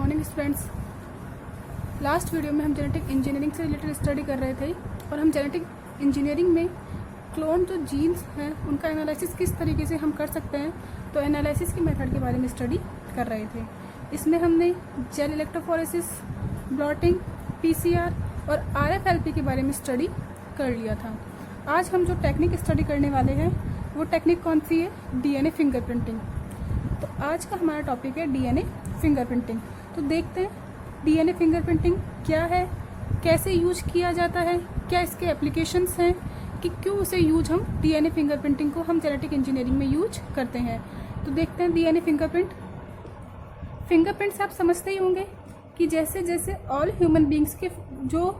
Morning students. Last video में हम genetic engineering से रिलेटेड स्टडी कर रहे थे और हम जेनेटिक इंजीनियरिंग में क्लोन जो जीन्स हैं उनका एनालिसिस किस तरीके से हम कर सकते हैं, तो एनालिसिस की मेथड के बारे में स्टडी कर रहे थे। इसमें हमने जेल इलेक्ट्रोफोरेसिस, ब्लॉटिंग, पीसीआर और आरएफएलपी के बारे में स्टडी कर लिया था। आज हम जो टेक्निक स्टडी करने वाले हैं वो टेक्निक कौन सी है? DNA fingerprinting. तो आज का हमारा टॉपिक है डीएनए फिंगरप्रिंटिंग। तो देखते हैं डीएनए फिंगरप्रिंटिंग क्या है, कैसे यूज किया जाता है, क्या इसके एप्लीकेशंस हैं, कि क्यों उसे यूज हम डीएनए फिंगरप्रिंटिंग को हम जेनेटिक इंजीनियरिंग में यूज करते हैं। तो देखते हैं डीएनए फिंगरप्रिंट से आप समझते ही होंगे कि जैसे जैसे ऑल ह्यूमन बींग्स के जो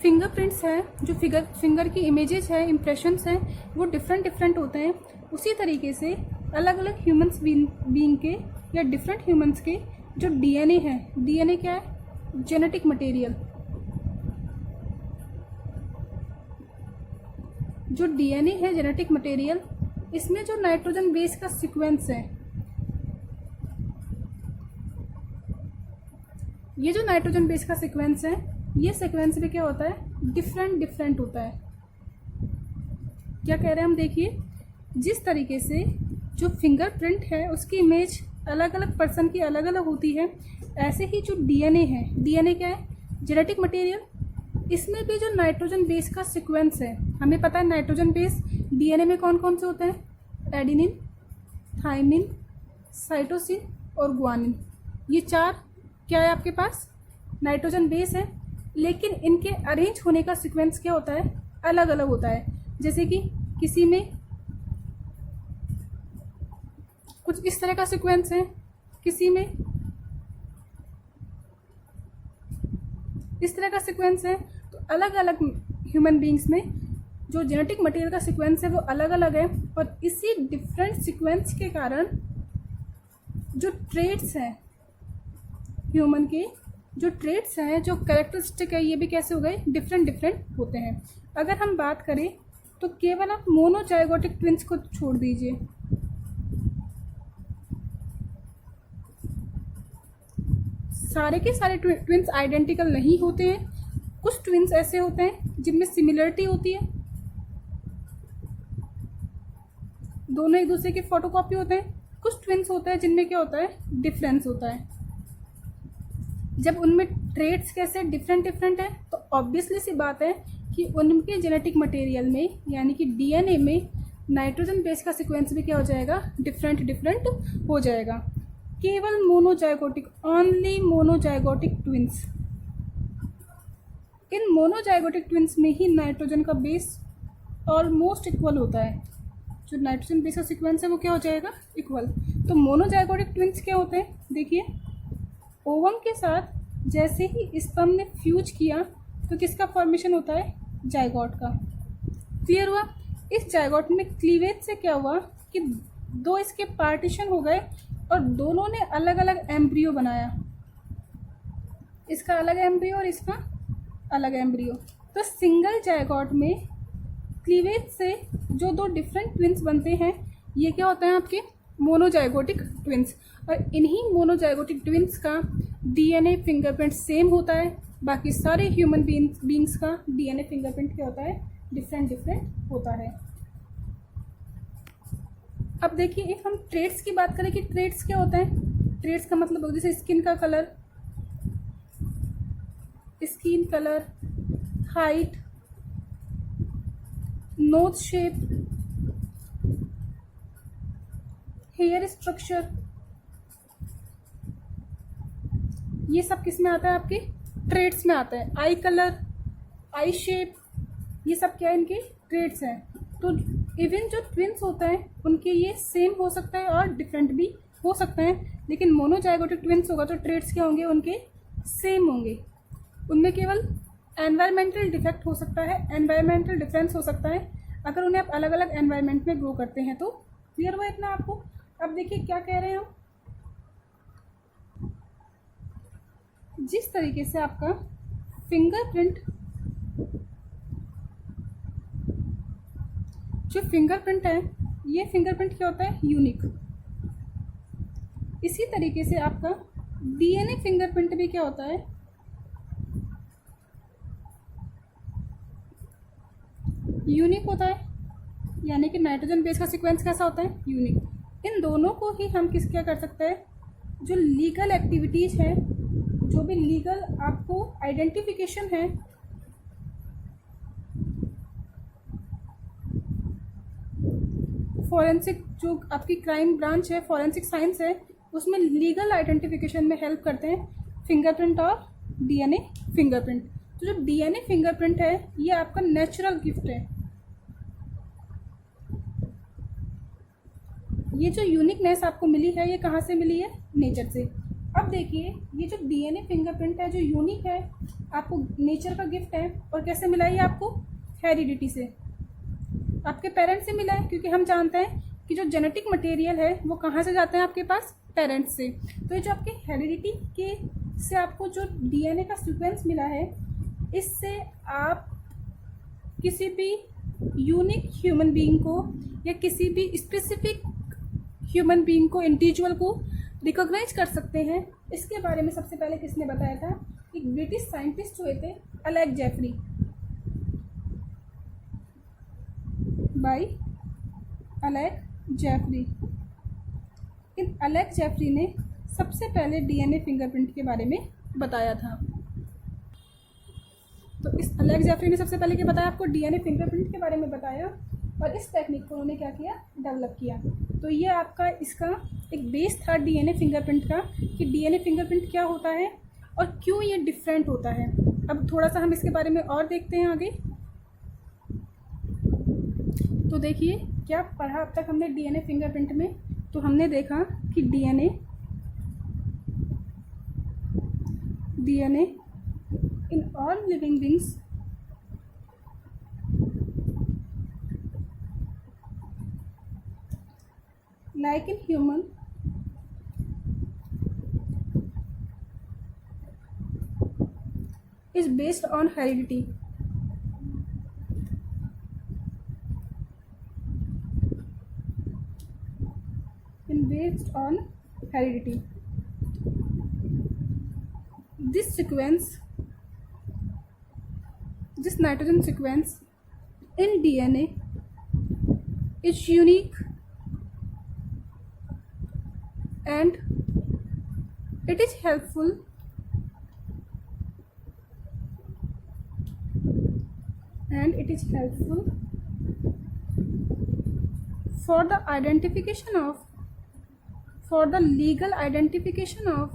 फिंगरप्रिंट्स हैं, जो फिंगर की इमेजेस हैं, इम्प्रेशंस हैं, वो डिफरेंट होते हैं। उसी तरीके से अलग अलग ह्यूमंस बीइंग के या डिफरेंट ह्यूमंस के जो डीएनए है, डीएनए क्या है? Genetic material. जो डीएनए है जेनेटिक मटेरियल, इसमें जो नाइट्रोजन बेस का सीक्वेंस है, ये जो नाइट्रोजन बेस का सीक्वेंस है, ये सीक्वेंस में क्या होता है? डिफरेंट होता है। क्या कह रहे हैं हम? देखिए, जिस तरीके से जो फिंगरप्रिंट है उसकी इमेज अलग अलग पर्सन की अलग अलग होती है, ऐसे ही जो डीएनए है, डीएनए क्या है? Genetic material. इसमें भी जो नाइट्रोजन बेस का सीक्वेंस है, हमें पता है नाइट्रोजन बेस डीएनए में कौन कौन से होते हैं? एडेनिन, थाइमिन, साइटोसिन और ग्वानिन। ये चार क्या है आपके पास? नाइट्रोजन बेस है। लेकिन इनके अरेंज होने का सीक्वेंस क्या होता है? अलग अलग होता है। जैसे कि किसी में कुछ इस तरह का सीक्वेंस है, किसी में इस तरह का सीक्वेंस है। तो अलग अलग ह्यूमन बींग्स में जो जेनेटिक मटेरियल का सीक्वेंस है वो अलग अलग है। और इसी डिफरेंट सीक्वेंस के कारण जो ट्रेट्स हैं ह्यूमन के, जो ट्रेट्स हैं, जो कैरेक्टरिस्टिक है, ये भी कैसे हो गए? डिफरेंट होते हैं। अगर हम बात करें तो केवल आप मोनोजाइगोटिक ट्विंस को छोड़ दीजिए, सारे के सारे ट्विंस आइडेंटिकल नहीं होते हैं। कुछ ट्विंस ऐसे होते हैं जिनमें सिमिलरिटी होती है, दोनों एक दूसरे के फोटोकॉपी होते हैं। कुछ ट्विंस होते हैं जिनमें क्या होता है? डिफरेंस होता है। जब उनमें ट्रेट्स कैसे डिफरेंट है, तो ऑब्वियसली सी बात है कि उनके जेनेटिक मटेरियल में, यानी कि डीएनए में, नाइट्रोजन बेस का सीक्वेंस भी क्या हो जाएगा? डिफरेंट हो जाएगा। केवल मोनोजाइगोटिक, ओनली मोनोजाइगोटिक ट्विंस, इन मोनोजाइगोटिक ट्विंस में ही नाइट्रोजन का बेस ऑलमोस्ट इक्वल होता है। जो नाइट्रोजन बेस का सीक्वेंस है वो क्या हो जाएगा? इक्वल। तो मोनोजाइगोटिक ट्विंस क्या होते हैं? देखिए, ओवम के साथ जैसे ही स्पर्म ने फ्यूज किया तो किसका फॉर्मेशन होता है? जाइगोट का। क्लियर हुआ? इस जाइगोट में क्लीवेज से क्या हुआ कि दो इसके पार्टीशन हो गए और दोनों ने अलग अलग एम्ब्रियो बनाया। इसका अलग एम्ब्रियो और इसका अलग एम्ब्रियो। तो सिंगल जाइगोट में क्लीवेज से जो दो डिफरेंट ट्विंस बनते हैं, ये क्या होते हैं? आपके मोनोजाइगोटिक ट्विंस। और इन्हीं मोनोजाइगोटिक ट्विंस का डीएनए फिंगरप्रिंट सेम होता है। बाकी सारे ह्यूमन बींग्स का डीएनए फिंगरप्रिंट क्या होता है? डिफरेंट होता है। अब देखिए, एक हम ट्रेट्स की बात करें कि ट्रेट्स क्या होते हैं? ट्रेट्स का मतलब जैसे स्किन का colour, skin colour, height, nose shape, hair structure, ये सब किस में आता है? आपके ट्रेट्स में आता है। आई कलर, आई शेप, ये सब क्या है? इनके ट्रेट्स हैं। तो इवन जो ट्विंस होते हैं उनके ये सेम हो सकता है और डिफरेंट भी हो सकते हैं। लेकिन मोनोजाइगोटिक ट्विंस होगा तो ट्रेट्स क्या होंगे? उनके सेम होंगे। उनमें केवल एनवायरमेंटल डिफेक्ट हो सकता है, एनवायरमेंटल डिफरेंस हो सकता है, अगर उन्हें आप अलग अलग एनवायरमेंट में ग्रो करते हैं तो। क्लियर हुआ इतना आपको? अब देखिए क्या कह रहे हैं हम। जिस तरीके से आपका फिंगरप्रिंट, जो फिंगरप्रिंट है, ये फिंगरप्रिंट क्या होता है? यूनिक। इसी तरीके से आपका डीएनए फिंगरप्रिंट भी क्या होता है, यूनिक होता है, यानी कि नाइट्रोजन बेस का सीक्वेंस कैसा होता है, यूनिक। इन दोनों को ही हम क्या कर सकते हैं, जो लीगल एक्टिविटीज़ हैं, जो भी लीगल आपको आइडेंटिफिकेशन है, फॉरेंसिक जो आपकी क्राइम ब्रांच है, फॉरेंसिक साइंस है, उसमें लीगल आइडेंटिफिकेशन में हेल्प करते हैं फिंगरप्रिंट और डीएनए फिंगरप्रिंट। तो जो डीएनए फिंगरप्रिंट है ये आपका नेचुरल गिफ्ट है। ये जो यूनिकनेस आपको मिली है ये कहाँ से मिली है, नेचर से। अब देखिए ये जो डीएनए फिंगरप्रिंट है जो यूनिक है, आपको नेचर का गिफ्ट है। और कैसे मिला है ये आपको, हेरिडिटी से, आपके पेरेंट्स से मिला है। क्योंकि हम जानते हैं कि जो जेनेटिक मटेरियल है वो कहाँ से जाते हैं, आपके पास पेरेंट्स से। तो ये जो आपकी हेरिडिटी के से आपको जो डीएनए का सीक्वेंस मिला है, इससे आप किसी भी यूनिक ह्यूमन बीइंग को या किसी भी स्पेसिफिक ह्यूमन बीइंग को, इंडिविजुअल को रिकॉग्नाइज कर सकते हैं। इसके बारे में सबसे पहले किसने बताया था, एक ब्रिटिश साइंटिस्ट हुए थे, Alex Jeffrey, by Alex Jeffrey. इन अलेक्स जेफरी ने सबसे पहले डीएनए फिंगरप्रिंट के बारे में बताया था। तो इस अलेक्स जेफरी ने सबसे पहले क्या बताया आपको, डीएनए फिंगरप्रिंट के बारे में बताया। और इस टेक्निक को उन्होंने क्या किया, डेवलप किया। तो ये आपका इसका एक बेस था डीएनए फिंगरप्रिंट का, कि डीएनए फिंगरप्रिंट क्या होता है और क्यों ये डिफरेंट होता है। अब थोड़ा सा हम इसके बारे में और देखते हैं आगे। तो देखिए क्या पढ़ा अब तक हमने डीएनए फिंगरप्रिंट में। तो हमने देखा कि DNA in all living beings like in human is based on heredity. Based on heredity. This sequence, this nitrogen sequence in DNA is unique and it is helpful for the legal identification of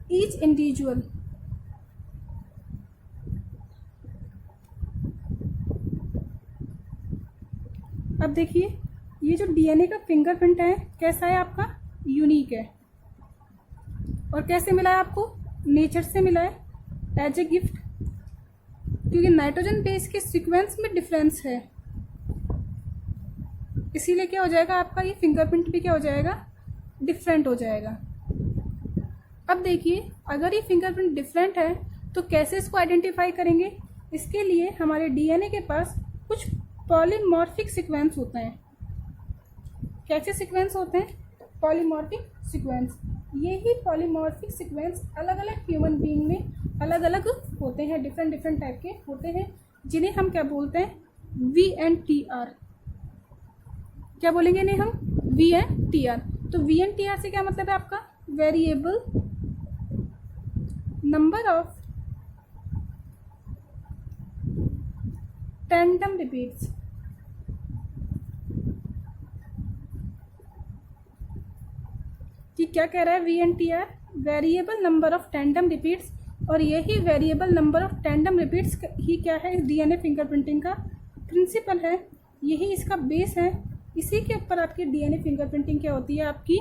each individual. अब देखिए ये जो DNA का fingerprint है कैसा है आपका, unique है। और कैसे मिला है आपको, नेचर से मिला है, एज ए गिफ्ट। क्योंकि नाइट्रोजन बेस के सीक्वेंस में डिफरेंस है, इसीलिए क्या हो जाएगा आपका ये फिंगरप्रिंट भी क्या हो जाएगा, डिफरेंट हो जाएगा। अब देखिए अगर ये फिंगरप्रिंट डिफरेंट है तो कैसे इसको आइडेंटिफाई करेंगे। इसके लिए हमारे डीएनए के पास कुछ पॉलीमॉर्फिक सीक्वेंस होते हैं। कैसे सीक्वेंस होते हैं, पॉलीमॉर्फिक सीक्वेंस। यही पॉलीमॉर्फिक सीक्वेंस अलग अलग ह्यूमन बीइंग में अलग अलग होते हैं, डिफरेंट टाइप के होते हैं, जिन्हें हम क्या बोलते हैं, VNTR। क्या बोलेंगे इन्हें हम, VNTR। तो VNTR से क्या मतलब है आपका, variable number of tandem repeats. कि क्या कह रहा है VNTR, variable number of tandem repeats. और यही variable number of tandem repeats ही क्या है, डीएनए फिंगरप्रिंटिंग का प्रिंसिपल है, यही इसका बेस है। इसी के ऊपर आपकी डीएनए फिंगरप्रिंटिंग क्या होती है, आपकी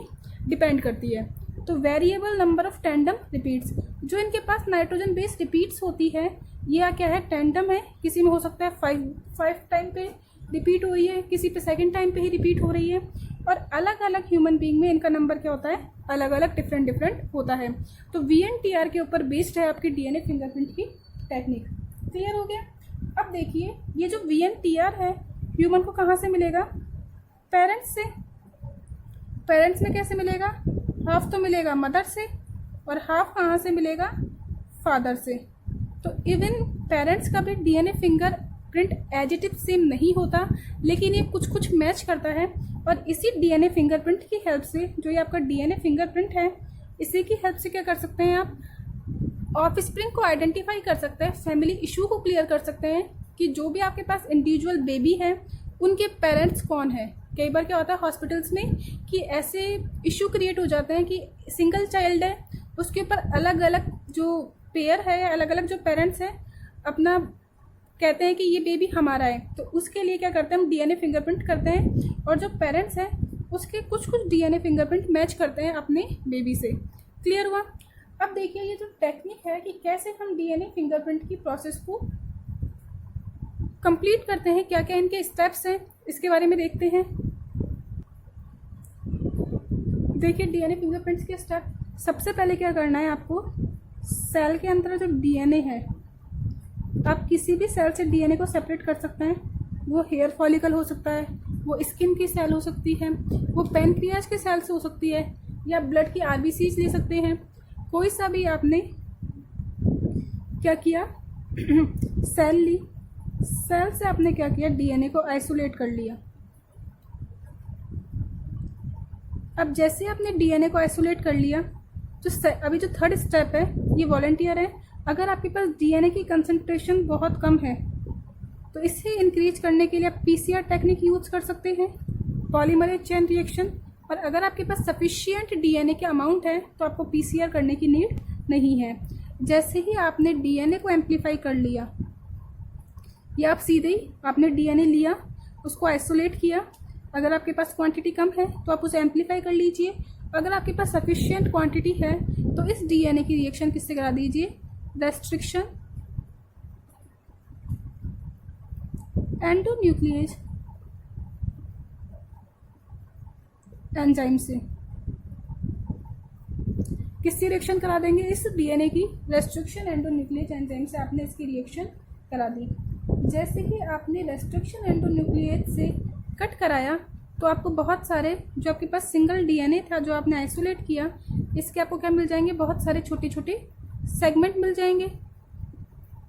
डिपेंड करती है। तो variable number of tandem repeats, जो इनके पास नाइट्रोजन बेस रिपीट्स होती है, ये क्या है, टैंडम है। किसी में हो सकता है 5 टाइम पे रिपीट हो रही है, किसी पे सेकंड टाइम पे ही रिपीट हो रही है। और अलग अलग ह्यूमन बीइंग में इनका नंबर क्या होता है, अलग अलग डिफरेंट होता है। तो VNTR के ऊपर बेस्ड है आपकी डीएनए फिंगरप्रिंट की टेक्निक। क्लियर हो गया। अब देखिए ये जो VNTR है ह्यूमन को कहाँ से मिलेगा? पेरेंट्स से। पेरेंट्स में कैसे मिलेगा? हाफ तो मिलेगा मदर से और हाफ कहाँ से मिलेगा? फादर से। तो इवन पेरेंट्स का भी DNA fingerprint as it is same नहीं होता, लेकिन ये कुछ कुछ मैच करता है। और इसी डीएनए फिंगरप्रिंट की हेल्प से, जो ये आपका डीएनए फिंगरप्रिंट है, इसी की हेल्प से क्या कर सकते हैं आप? ऑफस्प्रिंग को आइडेंटिफाई कर सकते हैं, फैमिली इशू को क्लियर कर सकते हैं कि जो भी आपके पास इंडिविजुअल बेबी है उनके पेरेंट्स कौन है। कई बार क्या होता है हॉस्पिटल्स में कि ऐसे इशू क्रिएट हो जाते हैं कि सिंगल चाइल्ड है, उसके ऊपर अलग अलग जो पेयर है, अलग अलग जो पेरेंट्स हैं, अपना कहते हैं कि ये बेबी हमारा है। तो उसके लिए क्या करते हैं हम? डीएनए फिंगरप्रिंट करते हैं और जो पेरेंट्स हैं उसके कुछ कुछ डीएनए फिंगरप्रिंट मैच करते हैं अपने बेबी से। क्लियर हुआ? अब देखिए ये जो टेक्निक है कि कैसे हम डीएनए फिंगरप्रिंट की प्रोसेस को कंप्लीट करते हैं, क्या क्या इनके स्टेप्स हैं, इसके बारे में देखते हैं। देखिए डीएनए फिंगरप्रिंट्स के स्टेप, सबसे पहले क्या करना है आपको? सेल के अंदर जो डीएनए है, आप किसी भी सेल से डीएनए को सेपरेट कर सकते हैं। वो हेयर फॉलिकल हो सकता है, वो स्किन की सेल हो सकती है, वो पैनक्रियाज के सेल से हो सकती है, या ब्लड की आरबीसीज ले सकते हैं। कोई सा भी आपने क्या किया सेल ली, सेल से आपने क्या किया? डीएनए को आइसोलेट कर लिया। अब जैसे आपने डीएनए को आइसोलेट कर लिया, तो अभी जो थर्ड स्टेप है ये वॉलंटियर है। अगर आपके पास डीएनए की कंसंट्रेशन बहुत कम है तो इसे इंक्रीज करने के लिए आप पीसीआर टेक्निक यूज कर सकते हैं, पॉलीमरेज चेन रिएक्शन। और अगर आपके पास सफिशिएंट डीएनए के अमाउंट है तो आपको पीसीआर करने की नीड नहीं है। जैसे ही आपने डीएनए को एम्पलीफाई कर लिया, या आप सीधे ही आपने डीएनए लिया, उसको आइसोलेट किया, अगर आपके पास क्वांटिटी कम है तो आप उसे एम्पलीफाई कर लीजिए। अगर आपके पास सफिशिएंट क्वांटिटी है तो इस डीएनए की रिएक्शन किससे करा दीजिए? रेस्ट्रिक्शन एंडोन्यूक्लिएज एंजाइम से। किससे रिएक्शन करा देंगे? इस डीएनए की रेस्ट्रिक्शन एंडोन्यूक्लिएज एंजाइम से आपने इसकी रिएक्शन करा दी। जैसे ही आपने रेस्ट्रिक्शन एंडोन्यूक्लिएज से कट कराया तो आपको बहुत सारे, जो आपके पास सिंगल डीएनए था जो आपने आइसोलेट किया, इसके आपको क्या मिल जाएंगे? बहुत सारे छोटे छोटे सेगमेंट मिल जाएंगे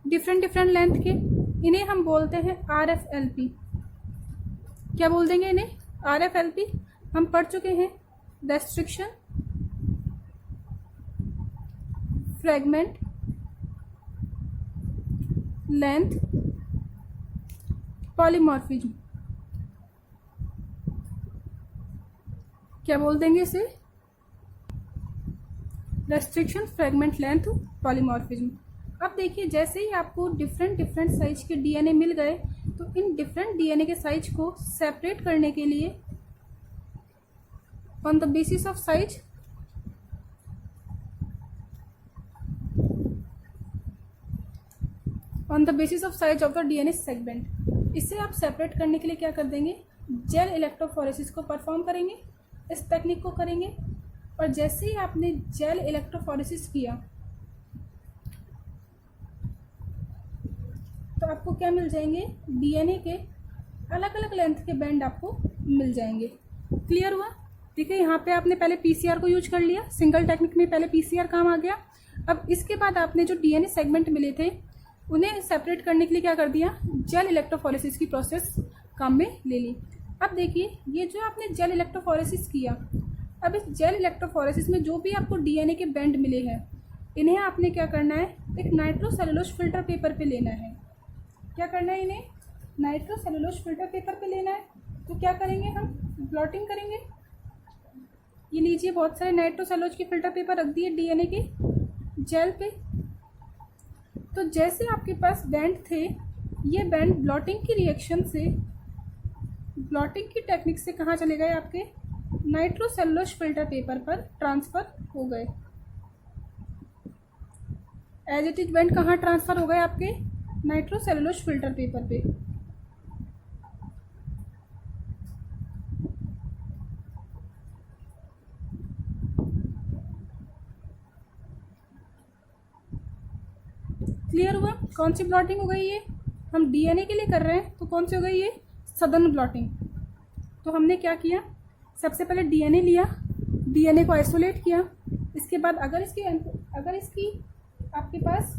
डिफरेंट डिफरेंट लेंथ के। इन्हें हम बोलते हैं RFLP। क्या बोल देंगे इन्हें? RFLP। हम पढ़ चुके हैं रेस्ट्रिक्शन, फ्रेगमेंट, लेंथ, पॉलीमॉर्फिज्म। क्या बोल देंगे इसे? Restriction, fragment, length, polymorphism. अब देखिए जैसे ही आपको डिफरेंट डिफरेंट साइज के डीएनए मिल गए तो इन डिफरेंट डीएनए के साइज को सेपरेट करने के लिए on the basis of size of the DNA segment, इसे आप सेपरेट करने के लिए क्या कर देंगे? जेल इलेक्ट्रोफोरेसिस को परफॉर्म करेंगे, इस टेक्निक को करेंगे। और जैसे ही आपने जेल इलेक्ट्रोफोरेसिस किया तो आपको क्या मिल जाएंगे? डीएनए के अलग अलग लेंथ के बैंड आपको मिल जाएंगे। क्लियर हुआ? देखिए यहाँ पे आपने पहले पीसीआर को यूज कर लिया, सिंगल टेक्निक में पहले पीसीआर काम आ गया। अब इसके बाद आपने जो डीएनए सेगमेंट मिले थे उन्हें सेपरेट करने के लिए क्या कर दिया? जेल इलेक्ट्रोफोरेसिस की प्रोसेस काम में ले ली। अब देखिए ये जो आपने जेल इलेक्ट्रोफोरेसिस किया, अब इस जेल इलेक्ट्रोफोरेसिस में जो भी आपको डीएनए के बैंड मिले हैं, इन्हें आपने क्या करना है? एक नाइट्रोसेलुलोज फिल्टर पेपर पे लेना है। क्या करना है? इन्हें नाइट्रोसेलुलोज फिल्टर पेपर पे लेना है। तो क्या करेंगे हम? ब्लॉटिंग करेंगे। ये लीजिए बहुत सारे नाइट्रोसेलुलोज के फिल्टर पेपर रख दिए डीएनए के जेल पे। तो जैसे आपके पास बैंड थे, ये बैंड ब्लॉटिंग की रिएक्शन से, ब्लॉटिंग की टेक्निक से कहाँ चले गए? आपके नाइट्रोसेलुलोज फिल्टर पेपर पर ट्रांसफर हो गए। एज इट इज बैंड कहाँ ट्रांसफर हो गए? आपके नाइट्रोसेलुलोज फिल्टर पेपर पे। क्लियर हुआ? कौन सी ब्लॉटिंग हो गई? ये हम डीएनए के लिए कर रहे हैं तो कौन सी हो गई? ये सदर्न ब्लॉटिंग। तो हमने क्या किया, सबसे पहले डीएनए लिया, डीएनए को आइसोलेट किया। इसके बाद अगर इसकी आपके पास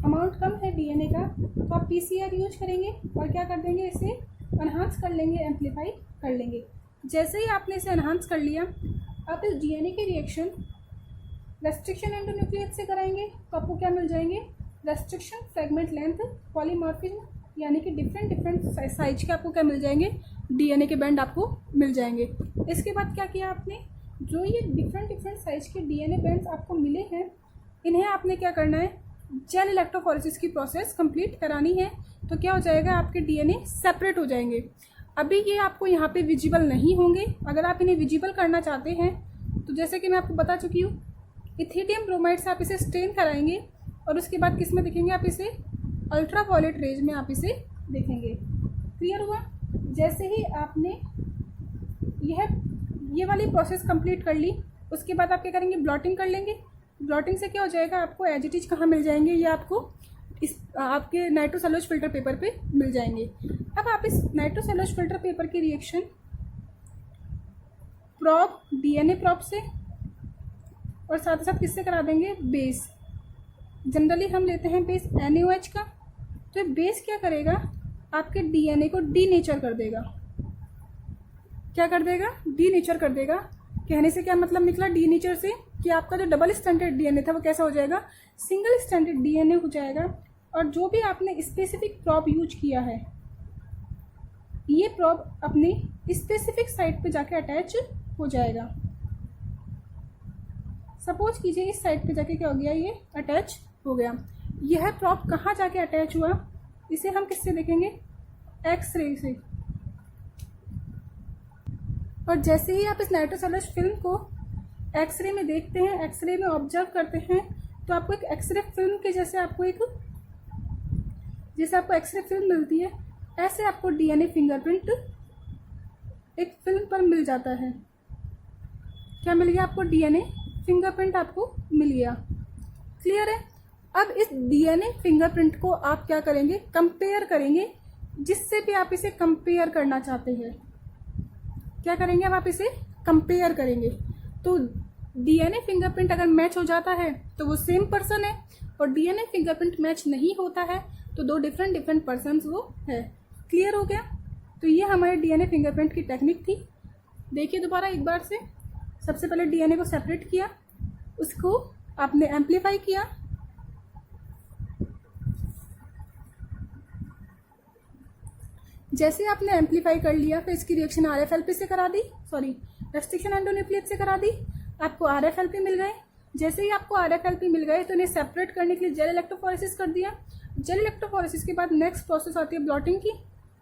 अमाउंट कम है डीएनए का, तो आप पीसीआर यूज करेंगे और क्या कर देंगे, इसे एनहांस कर लेंगे, एम्पलीफाई कर लेंगे। जैसे ही आपने इसे एनहांस कर लिया, आप इस डीएनए के रिएक्शन रेस्ट्रिक्शन एंडोन्यूक्लियस से कराएंगे, तो आपको क्या मिल जाएंगे, रेस्ट्रिक्शन, फ्रेगमेंट लेंथ, पॉलीमॉर्फिज्म, यानी कि डिफरेंट साइज के आपको क्या मिल जाएंगे, डीएनए के बैंड आपको मिल जाएंगे। इसके बाद क्या किया आपने, जो ये डिफरेंट साइज के डीएनए बैंड्स आपको मिले हैं, इन्हें आपने क्या करना है, जेल इलेक्ट्रोफोरेसिस की प्रोसेस कंप्लीट करानी है। तो क्या हो जाएगा, आपके डीएनए सेपरेट हो जाएंगे। अभी ये आपको यहाँ पे विजिबल नहीं होंगे। अगर आप इन्हें विजिबल करना चाहते हैं तो जैसे कि मैं आपको बता चुकी हूँ, इथेरियम ब्रोमाइड से आप इसे स्टेन कराएंगे और उसके बाद किस में देखेंगे, आप इसे अल्ट्रा वायलेट रेज में आप इसे देखेंगे। क्लियर हुआ। जैसे ही आपने ये वाली प्रोसेस कंप्लीट कर ली, उसके बाद आप क्या करेंगे, ब्लॉटिंग कर लेंगे। ब्लॉटिंग से क्या हो जाएगा, आपको एजिटीज कहाँ मिल जाएंगे, ये आपको इस आपके नाइट्रोसेलुलोज फिल्टर पेपर पे मिल जाएंगे। अब आप इस नाइट्रोसेलुलोज फिल्टर पेपर की रिएक्शन प्रॉब, डीएनए प्रॉब से और साथ ही साथ किससे करा देंगे, बेस। जनरली हम लेते हैं बेस NaOH का। तो ये बेस क्या करेगा, आपके डीएनए को डीनेचर कर देगा। क्या कर देगा, डीनेचर कर देगा। कहने से क्या मतलब निकला डीनेचर से, कि आपका जो डबल स्टैंडर्ड डीएनए था वो कैसा हो जाएगा, सिंगल स्टैंडर्ड डीएनए हो जाएगा। और जो भी आपने स्पेसिफिक प्रॉब यूज किया है, ये प्रॉब अपनी स्पेसिफिक साइट पे जाके अटैच हो जाएगा। सपोज कीजिए इस साइट पे जाके क्या हो गया, ये अटैच हो गया। यह प्रॉब कहाँ जाके अटैच हुआ, इसे हम किससे देखेंगे, एक्सरे से। और जैसे ही आप इस नाइट्रोसेलुलोज फिल्म को एक्सरे में देखते हैं, एक्सरे में ऑब्जर्व करते हैं, तो आपको एक एक्सरे फिल्म के जैसे आपको एक्सरे फिल्म मिलती है, ऐसे आपको डीएनए फिंगरप्रिंट एक फिल्म पर मिल जाता है। क्या मिल गया आपको, डीएनए फिंगरप्रिंट आपको मिल गया। क्लियर है। अब इस डीएनए फिंगरप्रिंट को आप क्या करेंगे, कंपेयर करेंगे, जिससे भी आप इसे कंपेयर करना चाहते हैं। क्या करेंगे, अब आप इसे कंपेयर करेंगे। तो डीएनए फिंगरप्रिंट अगर मैच हो जाता है तो वो सेम पर्सन है, और डीएनए फिंगरप्रिंट मैच नहीं होता है तो दो डिफरेंट पर्सन्स वो है। क्लियर हो गया। तो ये हमारे डीएनए फिंगरप्रिंट की टेक्निक थी। देखिए दोबारा एक बार से, सबसे पहले डीएनए को सेपरेट किया, उसको आपने एम्पलीफाई किया, जैसे आपने एम्पलीफाई कर लिया फिर इसकी रिएक्शन RFLP से करा दी, रेस्ट्रिक्शन एंडोन्यूक्लियस से करा दी, आपको RFLP मिल गए। जैसे ही आपको RFLP मिल गए तो इन्हें सेपरेट करने के लिए जेल इलेक्ट्रोफोरेसिस कर दिया। जेल इलेक्ट्रोफोरेसिस के बाद नेक्स्ट प्रोसेस आती है ब्लॉटिंग की।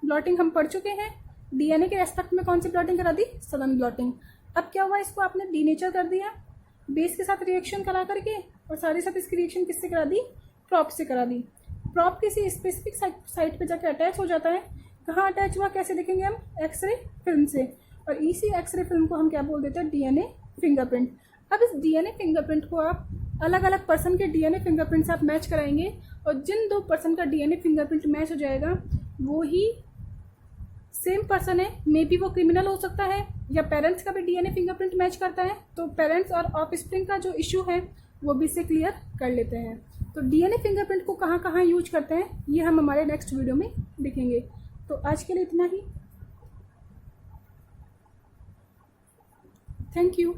ब्लॉटिंग हम पढ़ चुके हैं। डीएनए के एस्पेक्ट में कौन सी ब्लॉटिंग करा दी, सदर्न ब्लॉटिंग। अब क्या हुआ, इसको आपने डीनेचर कर दिया बेस के साथ रिएक्शन करा करके, और साथ ही साथ इसकी रिएक्शन किससे करा दी, प्रॉप से करा दी। प्रॉप किसी स्पेसिफिक साइट पे जाके अटैच हो जाता है। कहाँ अटैच हुआ, कैसे देखेंगे हम, एक्सरे फिल्म से। और इसी एक्सरे फिल्म को हम क्या बोल देते हैं, डीएनए फिंगरप्रिंट। अब इस डीएनए फिंगरप्रिंट को आप अलग अलग पर्सन के डीएनए फिंगरप्रिंट से आप मैच कराएंगे, और जिन दो पर्सन का डीएनए फिंगरप्रिंट मैच हो जाएगा वो ही सेम पर्सन है। मे बी वो क्रिमिनल हो सकता है, या पेरेंट्स का भी डीएनए फिंगरप्रिंट मैच करता है, तो पेरेंट्स और ऑफस्प्रिंग का जो इशू है वो भी इसे क्लियर कर लेते हैं। तो डीएनए फिंगरप्रिंट को कहाँ कहाँ यूज करते हैं ये हम हमारे नेक्स्ट वीडियो में देखेंगे। तो आज के लिए इतना ही। Thank you.